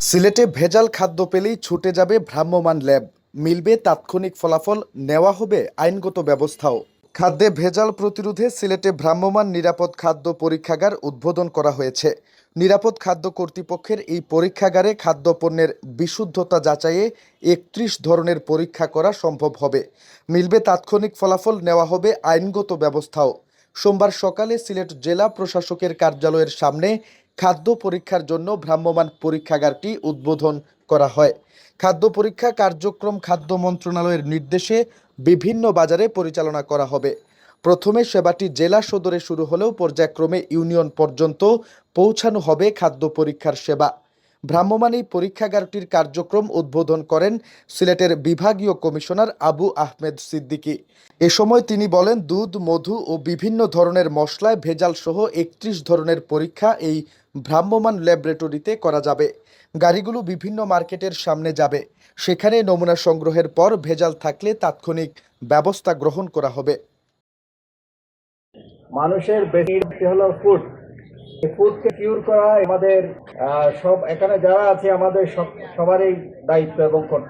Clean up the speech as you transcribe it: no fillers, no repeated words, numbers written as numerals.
সিলেটে ভেজাল খাদ্য পেলেই ছুটে যাবে ভ্রাম্যমাণ ল্যাব, মিলবে তাৎক্ষণিক ফলাফল, নেওয়া হবে আইনগত ব্যবস্থাও। খাদ্যে ভেজাল প্রতিরোধে সিলেটে ভ্রাম্যমাণ নিরাপদ খাদ্য পরীক্ষাগার উদ্বোধন করা হয়েছে। নিরাপদ খাদ্য কর্তৃপক্ষের এই পরীক্ষাগারে খাদ্যপণ্যের বিশুদ্ধতা যাচাইয়ে ৩১ ধরনের পরীক্ষা করা সম্ভব হবে। মিলবে তাৎক্ষণিক ফলাফল, নেওয়া হবে আইনগত ব্যবস্থাও। সোমবার সকালে সিলেট জেলা প্রশাসকের কার্যালয়ের সামনে খাদ্য পরীক্ষার জন্য ভ্রাম্যমাণ পরীক্ষাগারটি উদ্বোধন করা হয়। খাদ্য পরীক্ষা কার্যক্রম খাদ্য মন্ত্রণালয়ের নির্দেশে বিভিন্ন বাজারে পরিচালনা করা হবে। প্রথমে সেবাটি জেলা সদরে শুরু হলেও পর্যায়ক্রমে ইউনিয়ন পর্যন্ত পৌঁছানো হবে খাদ্য পরীক্ষার সেবা। ভ্রাম্যমাণ এই পরীক্ষাগারটির কার্যক্রম উদ্বোধন করেন সিলেটের বিভাগীয় কমিশনার আবু আহমেদ সিদ্দিকী। এ সময় তিনি বলেন, দুধ, মধু ও বিভিন্ন ধরনের মশলায় ভেজাল সহ ৩১ ধরনের পরীক্ষা এই ভ্রাম্যমাণ ল্যাবরেটরিতে করা যাবে। গাড়িগুলো বিভিন্ন মার্কেটের সামনে যাবে। সেখানে নমুনা সংগ্রহের পর ভেজাল থাকলে তাৎক্ষণিক ব্যবস্থা গ্রহণ করা হবে। মানুষের বেশি হলো ফুড, ফুডকে কিউর করা আমাদের সব এখানে যারা আছে আমাদের সবারই দায়িত্ব এবং কর্তব্য।